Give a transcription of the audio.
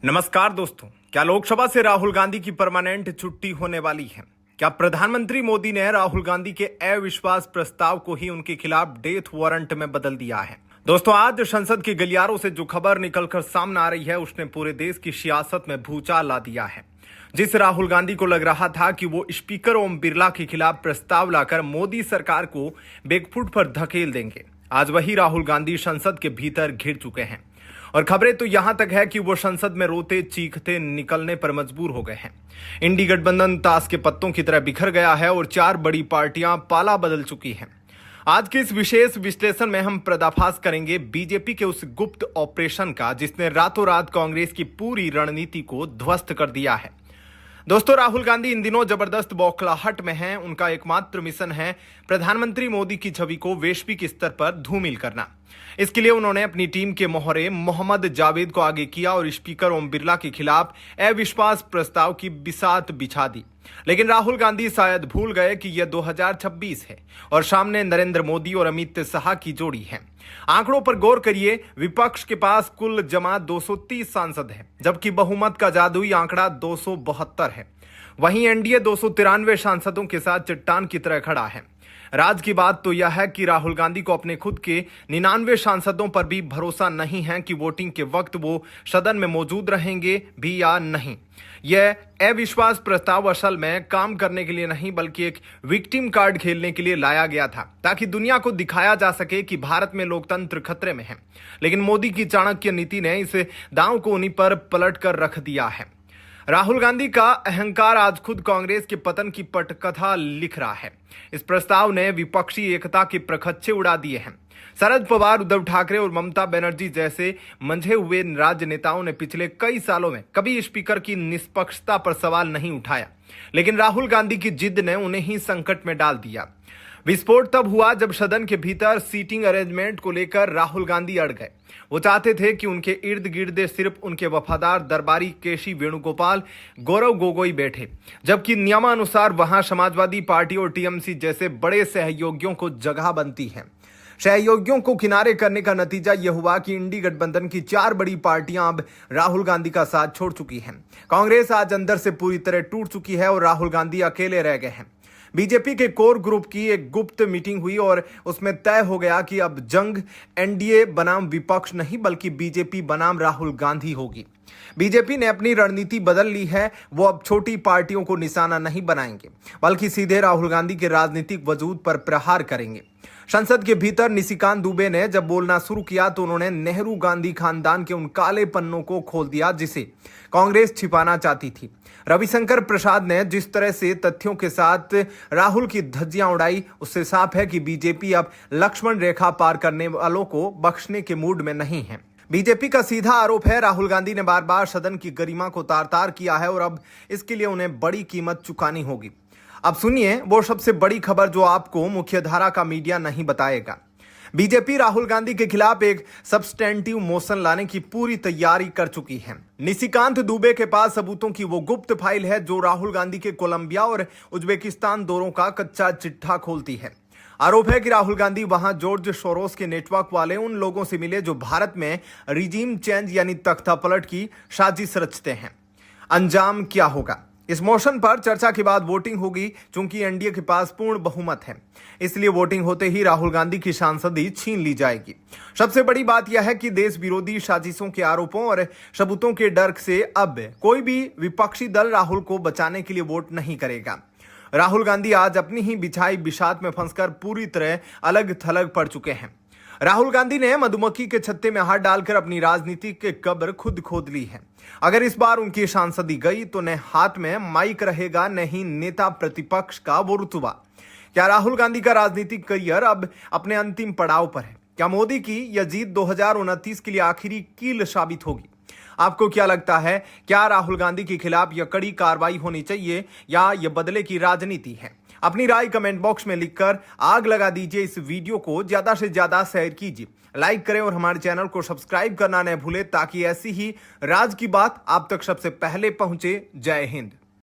नमस्कार दोस्तों, क्या लोकसभा से राहुल गांधी की परमानेंट छुट्टी होने वाली है? क्या प्रधानमंत्री मोदी ने राहुल गांधी के अविश्वास प्रस्ताव को ही उनके खिलाफ डेथ वारंट में बदल दिया है? दोस्तों, आज संसद के गलियारों से जो खबर निकलकर सामने आ रही है उसने पूरे देश की सियासत में भूचाल ला दिया है। जिस राहुल गांधी को लग रहा था कि वो स्पीकर ओम बिरला के खिलाफ प्रस्ताव लाकर मोदी सरकार को बैकफुट पर धकेल देंगे, आज वही राहुल गांधी संसद के भीतर घिर चुके हैं। और खबरें तो यहां तक है कि वो संसद में रोते चीखते निकलने पर मजबूर हो गए हैं। इंडी गठबंधन ताश के पत्तों की तरह बिखर गया है और 4 बड़ी पार्टियां पाला बदल चुकी हैं। आज के इस विशेष विश्लेषण में हम पर्दाफाश करेंगे बीजेपी के उस गुप्त ऑपरेशन का जिसने रातों रात कांग्रेस की पूरी रणनीति को ध्वस्त कर दिया है। दोस्तों, राहुल गांधी इन दिनों जबरदस्त बौखलाहट में हैं। उनका एकमात्र मिशन है प्रधानमंत्री मोदी की छवि को वैश्विक स्तर पर धूमिल करना। इसके लिए उन्होंने अपनी टीम के मोहरे मोहम्मद जावेद को आगे किया और स्पीकर ओम बिरला के खिलाफ अविश्वास प्रस्ताव की बिसात बिछा दी। लेकिन राहुल गांधी शायद भूल गए कि यह 2026 है और सामने नरेंद्र मोदी और अमित शाह की जोड़ी है। आंकड़ों पर गौर करिए, विपक्ष के पास कुल जमा 230 सांसद हैं, जबकि बहुमत का जादुई आंकड़ा 272 है। वहीं एनडीए 293 सांसदों के साथ चट्टान की तरह खड़ा है। राज की बात तो यह है कि राहुल गांधी को अपने खुद के 99 सांसदों पर भी भरोसा नहीं है कि वोटिंग के वक्त वो सदन में मौजूद रहेंगे भी या नहीं। यह अविश्वास प्रस्ताव असल में काम करने के लिए नहीं बल्कि एक विक्टिम कार्ड खेलने के लिए लाया गया था, ताकि दुनिया को दिखाया जा सके कि भारत में लोकतंत्र खतरे में है। लेकिन मोदी की चाणक्य नीति ने इस दांव को उन्हीं पर पलट कर रख दिया है। राहुल गांधी का अहंकार आज खुद कांग्रेस के पतन की पटकथा लिख रहा है। इस प्रस्ताव ने विपक्षी एकता के प्रखच्चे उड़ा दिए हैं। शरद पवार, उद्धव ठाकरे और ममता बनर्जी जैसे मंझे हुए राजनेताओं ने पिछले कई सालों में कभी स्पीकर की निष्पक्षता पर सवाल नहीं उठाया, लेकिन राहुल गांधी की जिद ने उन्हें ही संकट में डाल दिया। विस्फोट तब हुआ जब सदन के भीतर सीटिंग अरेंजमेंट को लेकर राहुल गांधी अड़ गए। वो चाहते थे कि उनके इर्द गिर्द सिर्फ उनके वफादार दरबारी केसी वेणुगोपाल, गौरव गोगोई बैठे, जबकि नियमानुसार वहां समाजवादी पार्टी और टीएमसी जैसे बड़े सहयोगियों को जगह बनती है। सहयोगियों को किनारे करने का नतीजा यह हुआ कि इंडी गठबंधन की 4 बड़ी पार्टियां अब राहुल गांधी का साथ छोड़ चुकी हैं। कांग्रेस आज अंदर से पूरी तरह टूट चुकी है और राहुल गांधी अकेले रह गए हैं। बीजेपी के कोर ग्रुप की एक गुप्त मीटिंग हुई और उसमें तय हो गया कि अब जंग एनडीए बनाम विपक्ष नहीं बल्कि बीजेपी बनाम राहुल गांधी होगी। बीजेपी ने अपनी रणनीति बदल ली है। वो अब छोटी पार्टियों को निशाना नहीं बनाएंगे बल्कि सीधे राहुल गांधी के राजनीतिक वजूद पर प्रहार करेंगे। संसद के भीतर निशिकांत दुबे ने जब बोलना शुरू किया तो उन्होंने नेहरू गांधी खानदान के उन काले पन्नों को खोल दिया जिसे कांग्रेस छिपाना चाहती थी। रविशंकर प्रसाद ने जिस तरह से तथ्यों के साथ राहुल की धज्जियां उड़ाई, उससे साफ है कि बीजेपी अब लक्ष्मण रेखा पार करने वालों को बख्शने के मूड में नहीं है। बीजेपी का सीधा आरोप है राहुल गांधी ने बार बार सदन की गरिमा को तार तार किया है और अब इसके लिए उन्हें बड़ी कीमत चुकानी होगी। अब सुनिए वो सबसे बड़ी खबर जो आपको मुख्यधारा का मीडिया नहीं बताएगा। बीजेपी राहुल गांधी के खिलाफ एक सब्सटेंटिव मोशन लाने की पूरी तैयारी कर चुकी है। निशिकांत दुबे के पास सबूतों की वो गुप्त फाइल है जो राहुल गांधी के कोलंबिया और उज्बेकिस्तान दौरों का कच्चा चिट्ठा खोलती है। आरोप है कि राहुल गांधी वहां जॉर्ज सोरोस के नेटवर्क वाले उन लोगों से मिले जो भारत में रिजीम चेंज यानी तख्तापलट की साजिश रचते हैं। अंजाम क्या होगा? इस मोशन पर चर्चा के बाद वोटिंग होगी। चूंकि एनडीए के पास पूर्ण बहुमत है, इसलिए वोटिंग होते ही राहुल गांधी की सांसदी छीन ली जाएगी। सबसे बड़ी बात यह है कि देश विरोधी साजिशों के आरोपों और सबूतों के डर से अब कोई भी विपक्षी दल राहुल को बचाने के लिए वोट नहीं करेगा। राहुल गांधी आज अपनी ही बिछाई बिसात में फंसकर पूरी तरह अलग थलग पड़ चुके हैं। राहुल गांधी ने मधुमक्खी के छत्ते में हाथ डालकर अपनी राजनीति के कब्र खुद खोद ली है। अगर इस बार उनकी सांसदी गई तो न हाथ में माइक रहेगा न ही नेता प्रतिपक्ष का वो रुतबा। क्या राहुल गांधी का राजनीतिक करियर अब अपने अंतिम पड़ाव पर है? क्या मोदी की यह जीत 2029 के लिए आखिरी कील साबित होगी? आपको क्या लगता है? क्या राहुल गांधी के खिलाफ यह कड़ी कार्रवाई होनी चाहिए या यह बदले की राजनीति है? अपनी राय कमेंट बॉक्स में लिखकर आग लगा दीजिए। इस वीडियो को ज्यादा से ज्यादा शेयर कीजिए, लाइक करें और हमारे चैनल को सब्सक्राइब करना न भूलें ताकि ऐसी ही राज की बात आप तक सबसे पहले पहुंचे। जय हिंद।